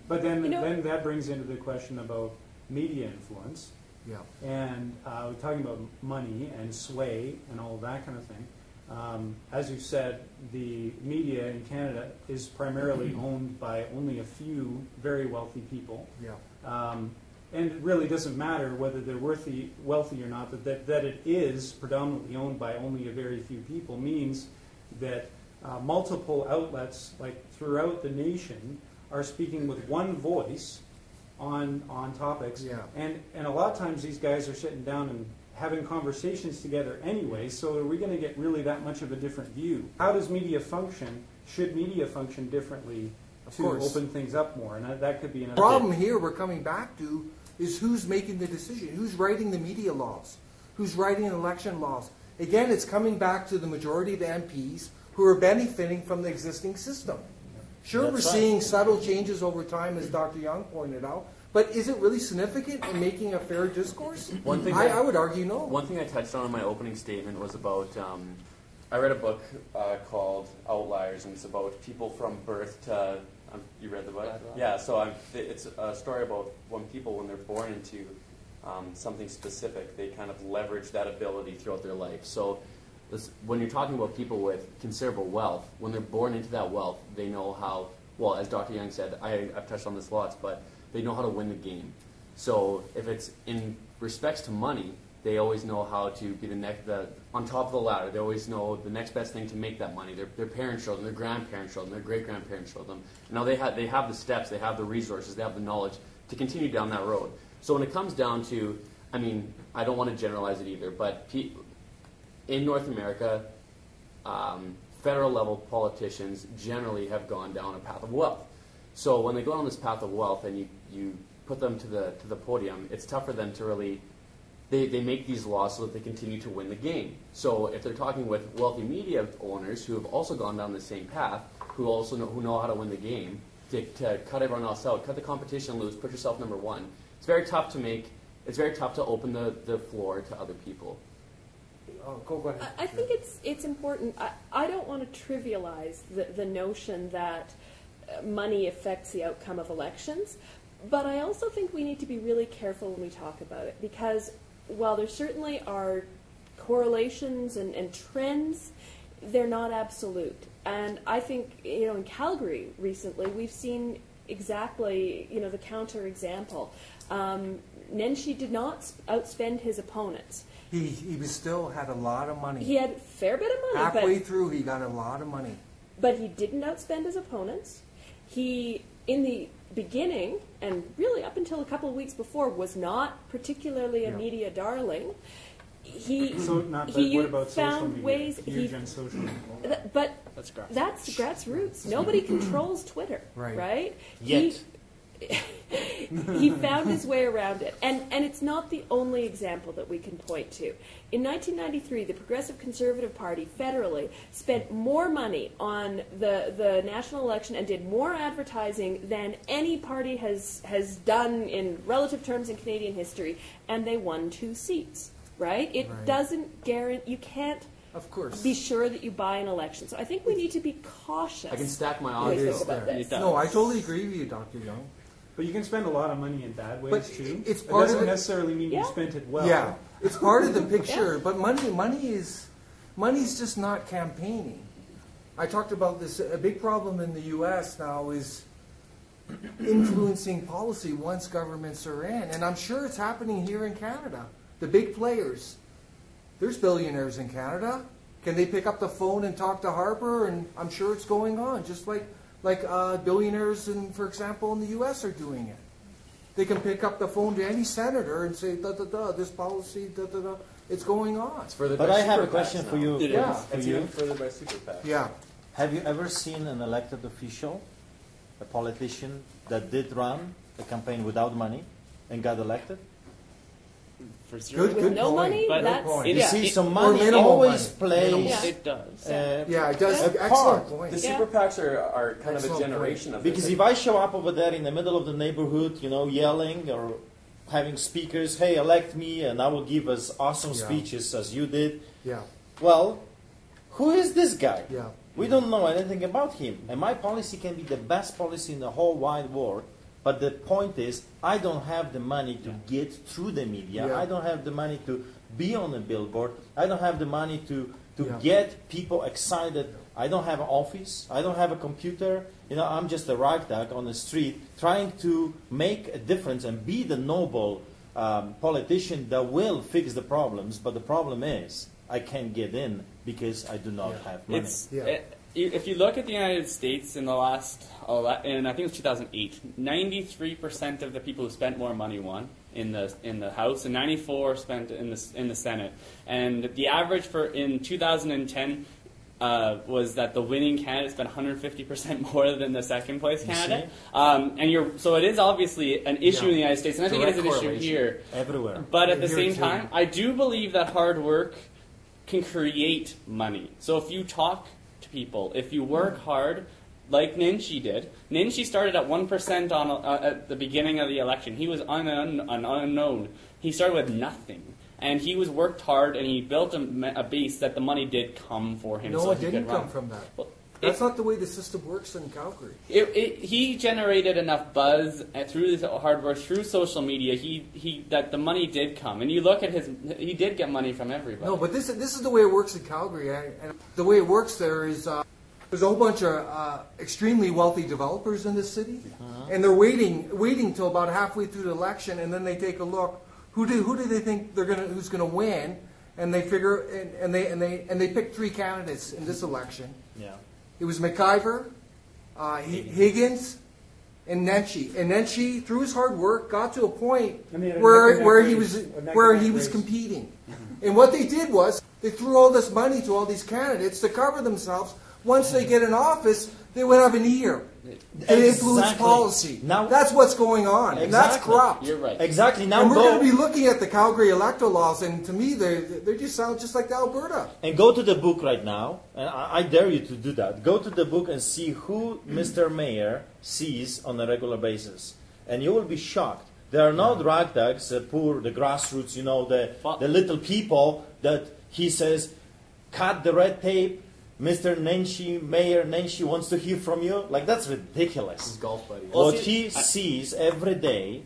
But then, You know- then that brings into the question about media influence. Yeah. And we're talking about money and sway and all of that kind of thing. As you said, the media in Canada is primarily owned by only a few very wealthy people. Yeah. And it really doesn't matter whether they're wealthy or not, but that it is predominantly owned by only a very few people means that multiple outlets, like throughout the nation, are speaking with one voice on topics. Yeah. And a lot of times these guys are sitting down and having conversations together anyway, so are we going to get really that much of a different view? How does media function? Should media function differently Of to course. open things up more? And that could be The another problem here we're coming back to is who's making the decision, who's writing the media laws, who's writing election laws. Again, it's coming back to the majority of the MPs who are benefiting from the existing system. Sure, That's we're right. seeing subtle changes over time, as Dr. Young pointed out, but is it really significant in making a fair discourse? One thing I that- would argue no. One thing I touched on in my opening statement was about, I read a book called Outliers, and it's about people from birth to, you read the book? Yeah, so it's a story about when people, when they're born into something specific, they kind of leverage that ability throughout their life. So when you're talking about people with considerable wealth, when they're born into that wealth, they know how, well, as Dr. Young said, I've touched on this lots, but they know how to win the game. So if it's in respects to money, they always know how to be on top of the ladder. They always know the next best thing to make that money. Their parents showed them, their grandparents showed them, their great-grandparents showed them. Now they have the steps, they have the resources, they have the knowledge to continue down that road. So when it comes down to, I mean, I don't want to generalize it either, but in North America, federal level politicians generally have gone down a path of wealth. So when they go on this path of wealth and you put them to the podium, it's tough for them to really, they make these laws so that they continue to win the game. So if they're talking with wealthy media owners who have also gone down the same path, who know how to win the game, to cut everyone else out, cut the competition loose, put yourself number one, it's very tough to open the floor to other people. Oh, go ahead. I think it's important. I don't want to trivialize the notion that money affects the outcome of elections, but I also think we need to be really careful when we talk about it, because while there certainly are correlations and trends, they're not absolute. And I think, in Calgary recently, we've seen exactly, the counter-example. Nenshi did not outspend his opponents. He still had a lot of money. He had a fair bit of money. Halfway through, he got a lot of money. But he didn't outspend his opponents. He, in the beginning, and really up until a couple of weeks before, was not particularly a media darling. What about social found media? ways. Huge on social media. But That's grassroots. that's grassroots. Nobody controls Twitter, right? Yet. He found his way around it. And it's not the only example that we can point to. In 1993, the Progressive Conservative Party federally spent more money on the national election and did more advertising than any party has done in relative terms in Canadian history, and they won 2 seats, right? It doesn't guarantee, you can't Of course. be sure that you buy an election. So I think we need to be cautious. I can stack my when we odds. think about this. No, I totally agree with you, Dr. Young. But you can spend a lot of money in bad ways But too. it's It part of doesn't it. necessarily mean Yeah. you spent it well. Yeah, it's part of the picture, but money's just not campaigning. I talked about this. A big problem in the U.S. now is influencing policy once governments are in, and I'm sure it's happening here in Canada. The big players, there's billionaires in Canada. Can they pick up the phone and talk to Harper? And I'm sure it's going on, just like billionaires, for example, in the U.S. are doing it. They can pick up the phone to any senator and say, this policy, it's going on. It's further But by I have a super question PACs for now. you. It Yeah. is. For It's you. even further by super PACs. Yeah. Have you ever seen an elected official, a politician, that did run a campaign without money and got elected? for zero. With no point. money, But that's point. You Yeah, see, it- so or money minimal always money. plays. Yeah. It does. Yeah, it does. A Excellent part. point. The Yeah. super PACs are kind of a Excellent generation of Because this. if I show up over there in the middle of the neighborhood, yelling or having speakers, hey, elect me, and I will give as awesome Yeah. speeches as you did. Yeah, Well, who is this guy? yeah. We don't know anything about him. And my policy can be the best policy in the whole wide world. But the point is, I don't have the money to get through the media. Yeah. I don't have the money to be on a billboard. I don't have the money to Yeah. get people excited. I don't have an office. I don't have a computer. I'm just a ragtag on the street trying to make a difference and be the noble politician that will fix the problems. But the problem is, I can't get in because I do not have money. If you look at the United States in the last, and I think it was 2008, 93% of the people who spent more money won in the House, and 94 spent in the Senate. And the average for in 2010 was that the winning candidate spent 150% more than the second place candidate. So it is obviously an issue in the United States, and I think it is an issue here Everywhere. But at the Here same too. time, I do believe that hard work can create money. So if you talk to people, if you work hard, like Ninshi did. Ninshi started at 1% at the beginning of the election. He was an unknown. He started with nothing. And he worked hard, and he built a base that the money did come for him. No, so it he didn't could run. come from that. Well, That's not the way the system works in Calgary. He generated enough buzz through his hard work, through social media. That the money did come, and you look at he did get money from everybody. No, but this is the way it works in Calgary. And the way it works there is there's a whole bunch of extremely wealthy developers in this city, and they're waiting till about halfway through the election, and then they take a look. Who do they think who's gonna win? And they figure and they pick three candidates in this election. Yeah. It was McIver, Higgins, and Nenshi. And Nenshi, through his hard work, got to a point where he was competing. And what they did was they threw all this money to all these candidates to cover themselves. Once they get in office, they would have an ear. They influence policy. Now, that's what's going on, and that's corrupt. You're right. Exactly. Now And we're going to be looking at the Calgary electoral laws, and to me, they just sound just like the Alberta. And go to the book right now, and I dare you to do that. Go to the book and see who Mr. Mayor sees on a regular basis. And you will be shocked. There are not ragtags, the poor, the grassroots, the little people that he says, cut the red tape, Mr. Nenshi, Mayor Nenshi wants to hear from you. Like, that's ridiculous. His golf buddy. What he sees every day,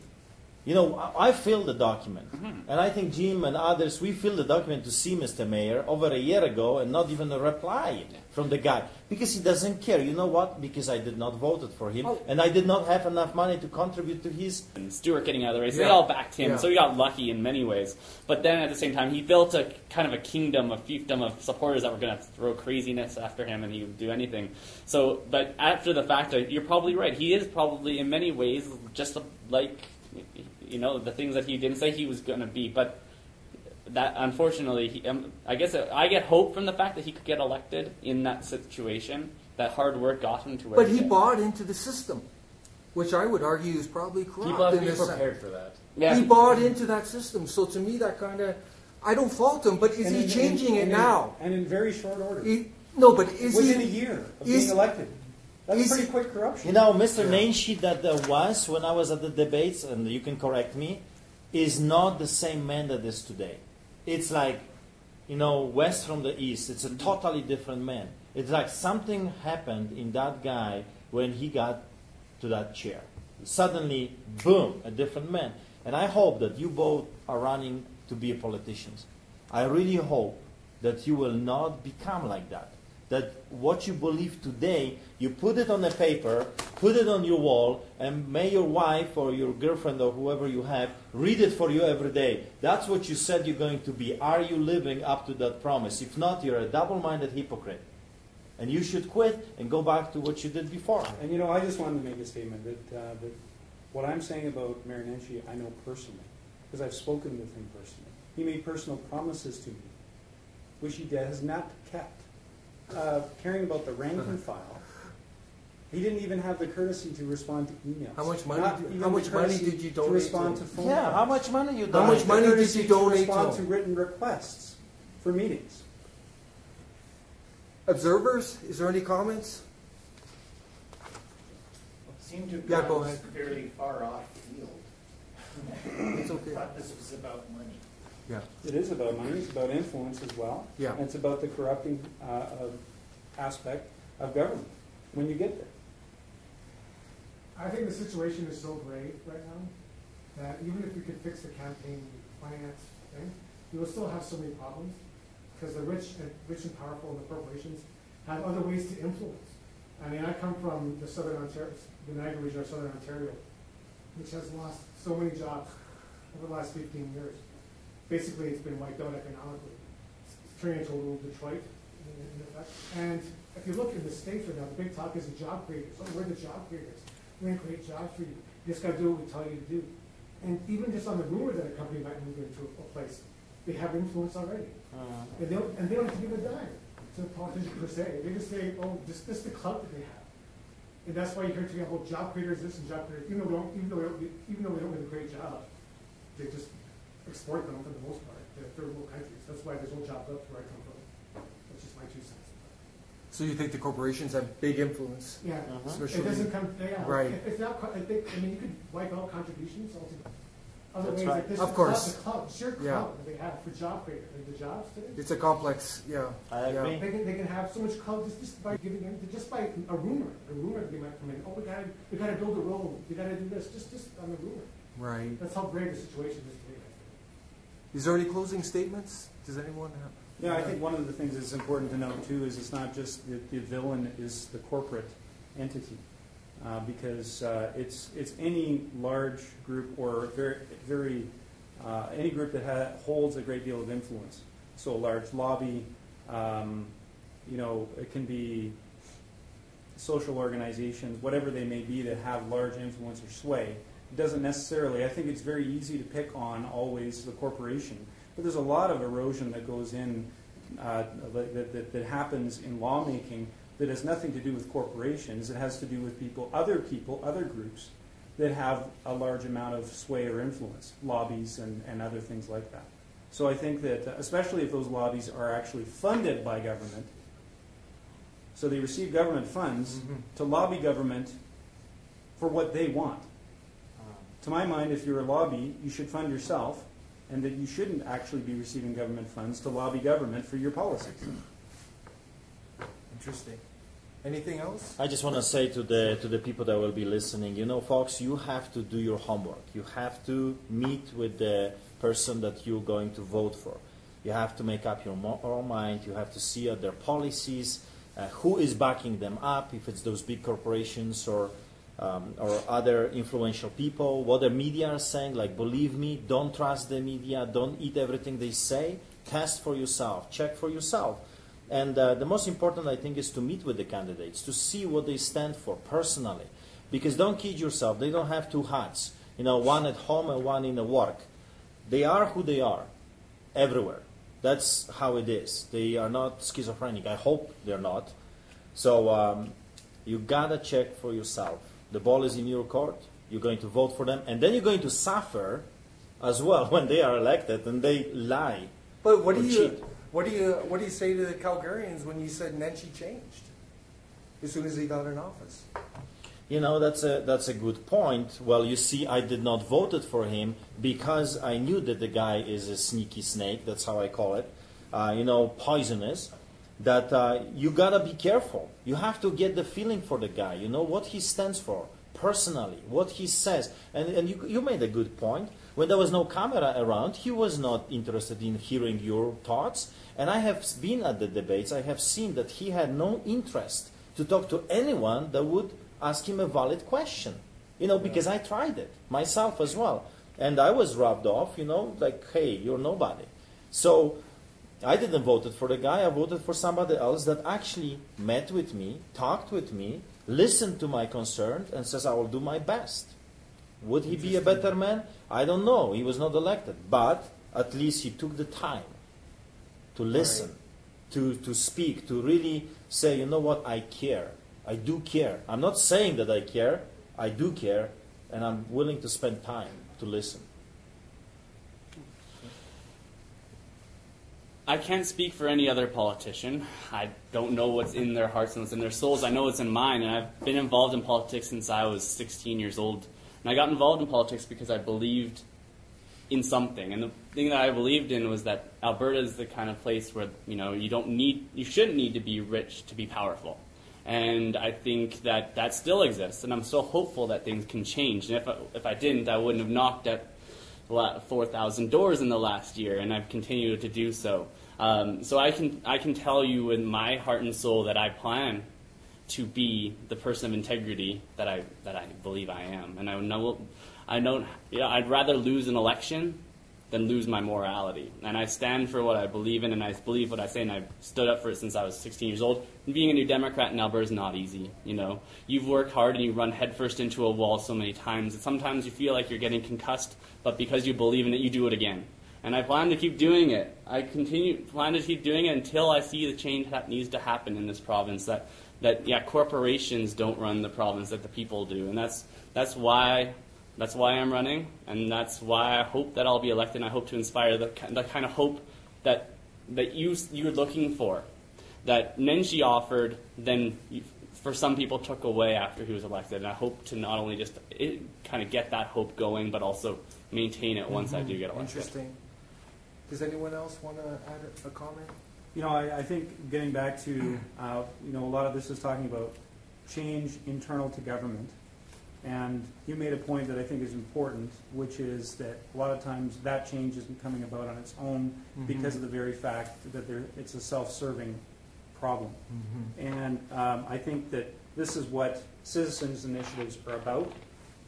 I filled the document. And I think Jim and others, we filled the document to see Mr. Mayor over a year ago and not even a reply from the guy. Because he doesn't care. You know what? Because I did not vote for him. And I did not have enough money to contribute to his... And Stewart getting out of the race, Yeah. they all backed him, Yeah. so he got lucky in many ways. But then at the same time, he built a kind of a kingdom, a fiefdom of supporters that were going to throw craziness after him, and he would do anything. So, but after the fact, you're probably right. He is probably in many ways just like, the things that he didn't say he was going to be. But that, unfortunately, I guess I get hope from the fact that he could get elected in that situation. That hard work got him to where But he he did. bought into the system, which I would argue is probably corrupt. People have to in be this sense. prepared for that. Yeah. He bought into that system. So to me, that kind of, I don't fault him, but is he changing it now? And in very short order. No, but is Within he? a year of is- being elected. That's is- pretty quick corruption. Mr. Nenshi that there was when I was at the debates, and you can correct me, is not the same man that is today. It's like, west from the east. It's a totally different man. It's like something happened in that guy when he got to that chair. Suddenly, boom, a different man. And I hope that you both are running to be politicians. I really hope that you will not become like that. That what you believe today, you put it on a paper, put it on your wall, and may your wife or your girlfriend or whoever you have read it for you every day. That's what you said you're going to be. Are you living up to that promise? If not, you're a double-minded hypocrite. And you should quit and go back to what you did before. And I just wanted to make a statement that what I'm saying about Mayor Nenshi, I know personally, because I've spoken with him personally. He made personal promises to me, which he has not kept. Caring about the rank and file, He didn't even have the courtesy to respond to emails. How much money? Not even How much the money courtesy did you to donate respond to to phone Yeah, calls. how much money you How donate? much money did Courtesy you to donate respond to to him? written requests for meetings. Observers, is there any comments? Seemed to have Yeah, go gone ahead. fairly far off field. It's okay. I thought this was about money. Yeah. It is about money. It's about influence as well. Yeah. And it's about the corrupting aspect of government when you get there. I think the situation is so grave right now that even if we could fix the campaign finance thing, you will still have so many problems because the rich and powerful and the corporations have other ways to influence. I mean, I come from the southern Ontario, the Niagara region of southern Ontario, which has lost so many jobs over the last 15 years. Basically, it's been wiped out economically. It's turning into a little Detroit, in effect. And if you look in the States right now, the big talk is the job creators. Oh, we're the job creators. We're going to create jobs for you. You just got to do what we tell you to do. And even just on the rumor that a company might move into a place, they have influence already. And they don't have to give a dime to the politicians per se. They just say, oh, this is the clout that they have. And that's why you hear today about job creators this and job creators. Even though we don't really create jobs, they just export them for the most part to third world countries. That's why there's no jobs left where I come from. That's just my 2 cents. So you think the corporations have big influence? Yeah, Especially- it doesn't come. Yeah, Right. It's not. I mean, you could wipe out contributions altogether. Other That's ways, right. like this, Of course. the clout, sheer clout Yeah. that they have for job creators, like the jobs today. It's a complex, yeah. I agree. They can have so much clout just by giving them, just by a rumor that they might come in. Oh, we gotta build a road. We gotta do this. Just on a rumor. Right. That's how grave the situation is today. Is there any closing statements? Does anyone have? Yeah, I think one of the things that's important to note too is it's not just the villain is the corporate entity, because it's any large group or very any group that holds a great deal of influence. So a large lobby, it can be social organizations, whatever they may be that have large influence or sway. It doesn't necessarily. I think it's very easy to pick on always the corporation. But there's a lot of erosion that goes in, that happens in lawmaking that has nothing to do with corporations. It has to do with other groups that have a large amount of sway or influence, lobbies and other things like that. So I think that, especially if those lobbies are actually funded by government, so they receive government funds to lobby government for what they want. To my mind, if you're a lobby, you should fund yourself, and that you shouldn't actually be receiving government funds to lobby government for your policies. Interesting. Anything else? I just want to say to the people that will be listening, folks, you have to do your homework. You have to meet with the person that you're going to vote for. You have to make up your own mind. You have to see their policies, who is backing them up, if it's those big corporations or other influential people, what the media are saying. Like, believe me, don't trust the media, don't eat everything they say. Test for yourself, check for yourself. And the most important, I think, is to meet with the candidates, to see what they stand for personally. Because don't kid yourself, they don't have two hats, one at home and one in the work. They are who they are, everywhere. That's how it is. They are not schizophrenic. I hope they're not. So you gotta check for yourself. The ball is in your court. You're going to vote for them, and then you're going to suffer as well when they are elected and they lie. But what do cheat. you say to the Calgarians when you said Nenshi changed as soon as he got in office? That's a good point. Well, you see, I did not vote for him because I knew that the guy is a sneaky snake. That's how I call it. Poisonous. That you gotta be careful. You have to get the feeling for the guy. What he stands for personally, what he says. And you made a good point. When there was no camera around, he was not interested in hearing your thoughts. And I have been at the debates. I have seen that he had no interest to talk to anyone that would ask him a valid question. Because I tried it myself as well. And I was rubbed off, like, hey, you're nobody. So I didn't vote for the guy. I voted for somebody else that actually met with me, talked with me, listened to my concerns, and says, I will do my best. Would he be a better man? I don't know. He was not elected. But at least he took the time to listen, to speak, to really say, you know what, I care I do care. I'm not saying that I care. I do care, and I'm willing to spend time to listen. I can't speak for any other politician. I don't know what's in their hearts and what's in their souls. I know what's in mine, and I've been involved in politics since I was 16 years old. And I got involved in politics because I believed in something. And the thing that I believed in was that Alberta is the kind of place where, you shouldn't need to be rich to be powerful. And I think that that still exists, and I'm still hopeful that things can change. And if I didn't, I wouldn't have knocked at 4,000 doors in the last year, and I've continued to do so. So I can tell you in my heart and soul that I plan to be the person of integrity that I believe I am, and I'd rather lose an election than lose my morality. And I stand for what I believe in, and I believe what I say, and I've stood up for it since I was 16 years old. And being a New Democrat in Alberta is not easy. You've worked hard and you run headfirst into a wall so many times that sometimes you feel like you're getting concussed, but because you believe in it, you do it again. And I plan to keep doing it. I plan to keep doing it until I see the change that needs to happen in this province. That corporations don't run the province, that the people do, and that's why I'm running, and that's why I hope that I'll be elected. And I hope to inspire the kind of hope that you're looking for, that Nenshi offered, then for some people took away after he was elected. And I hope to not only just kind of get that hope going, but also maintain it once I do get elected. Interesting. Does anyone else want to add a comment? I think getting back to, a lot of this is talking about change internal to government. And you made a point that I think is important, which is that a lot of times that change isn't coming about on its own because of the very fact that it's a self-serving problem. And I think that this is what citizens' initiatives are about.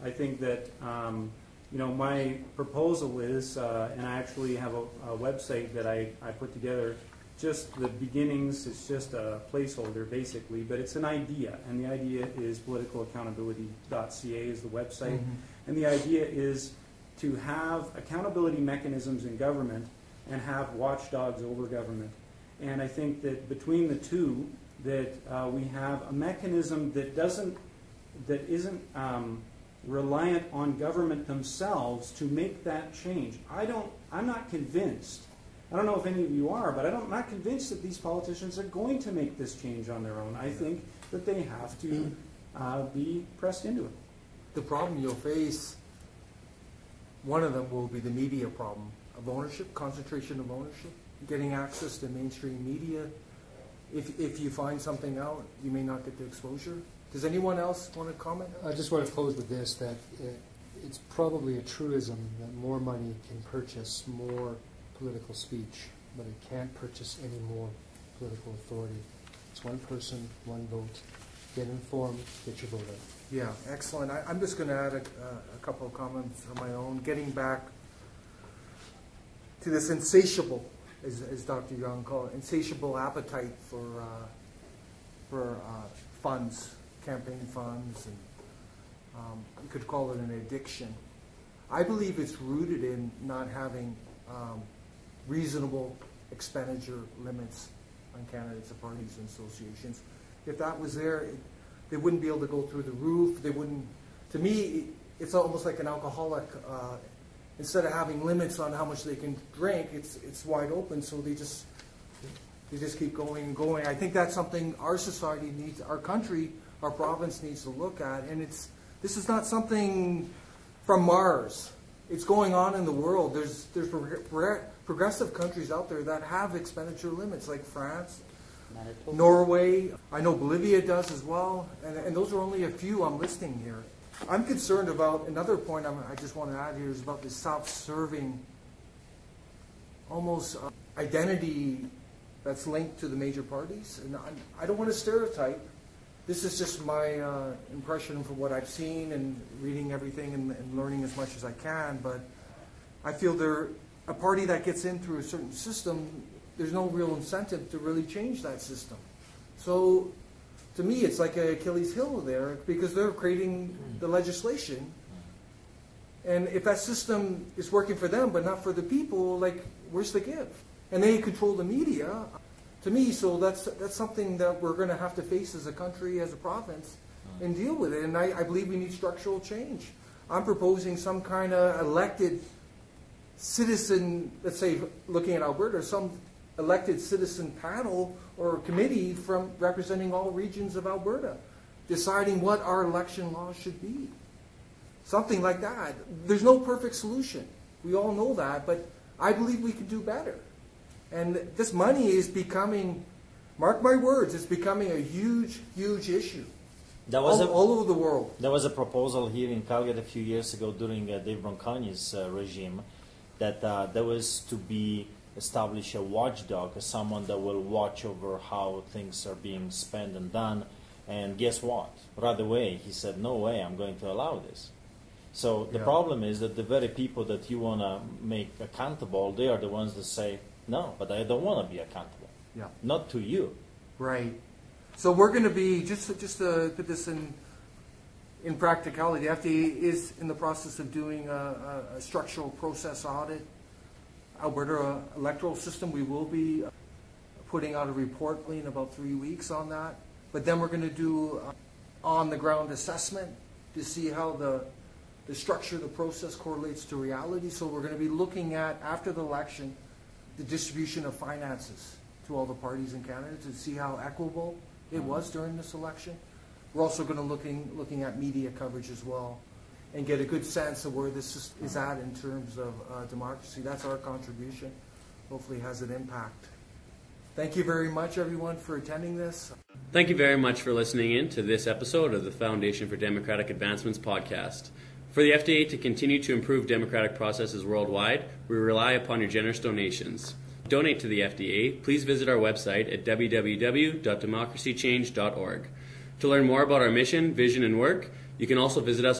I think that my proposal is, and I actually have a website that I put together, just the beginnings. It's just a placeholder, basically, but it's an idea, and the idea is politicalaccountability.ca is the website, and the idea is to have accountability mechanisms in government and have watchdogs over government. And I think that between the two, that we have a mechanism that isn't reliant on government themselves to make that change. I'm not convinced. I don't know if any of you are, but I'm not convinced that these politicians are going to make this change on their own. I think that they have to be pressed into it. The problem you'll face, one of them will be the media problem of ownership, concentration of ownership, getting access to mainstream media. If you find something out, you may not get the exposure. Does anyone else want to comment? I just want to close with this, that it's probably a truism that more money can purchase more political speech, but it can't purchase any more political authority. It's one person, one vote. Get informed, get your vote out. Yeah, excellent. I'm just going to add a couple of comments of my own. Getting back to this insatiable, as Dr. Young called it, insatiable appetite for funds, campaign funds, and you could call it an addiction. I believe it's rooted in not having reasonable expenditure limits on candidates and parties and associations. If that was there, they wouldn't be able to go through the roof. They wouldn't. To me, it's almost like an alcoholic. Instead of having limits on how much they can drink, it's wide open. So they just keep going and going. I think that's something our society needs, our country, our province needs to look at. And this is not something from Mars. It's going on in the world. There's progressive countries out there that have expenditure limits, like France, Norway. I know Bolivia does as well, and those are only a few I'm listing here. I'm concerned about another point I just want to add here is about this self-serving, almost identity that's linked to the major parties. And I don't want to stereotype. This is just my impression from what I've seen and reading everything and learning as much as I can. But I feel a party that gets in through a certain system, there's no real incentive to really change that system. So to me, it's like an Achilles heel there because they're creating the legislation. And if that system is working for them but not for the people, like, where's the give? And they control the media. to me. So that's something that we're going to have to face as a country, as a province, and deal with it. And I believe we need structural change. I'm proposing some kind of elected citizen, let's say, looking at Alberta, some elected citizen panel or committee from representing all regions of Alberta, deciding what our election laws should be. Something like that. There's no perfect solution. We all know that, but I believe we could do better. And this money is becoming, mark my words, it's becoming a huge, huge issue all over the world. There was a proposal here in Calgary a few years ago during Dave Broncagne's regime that there was to be establish a watchdog, someone that will watch over how things are being spent and done. And guess what? Right away, he said, no way, I'm going to allow this. So the problem is that the very people that you want to make accountable, they are the ones that say, no, but I don't want to be accountable. Yeah. Not to you. Right. So we're going to be, just to put this in practicality, the FDA is in the process of doing a structural process audit. Alberta electoral system, we will be putting out a report in about 3 weeks on that. But then we're going to do on-the-ground assessment to see how the structure of the process correlates to reality. So we're going to be looking at, after the election, the distribution of finances to all the parties in Canada to see how equitable it was during this election. We're also going to looking at media coverage as well and get a good sense of where this is at in terms of democracy. That's our contribution. Hopefully it has an impact. Thank you very much, everyone, for attending this. Thank you very much for listening in to this episode of the Foundation for Democratic Advancement's podcast. For the FDA to continue to improve democratic processes worldwide, we rely upon your generous donations. To donate to the FDA, please visit our website at www.democracychange.org. To learn more about our mission, vision, and work, you can also visit us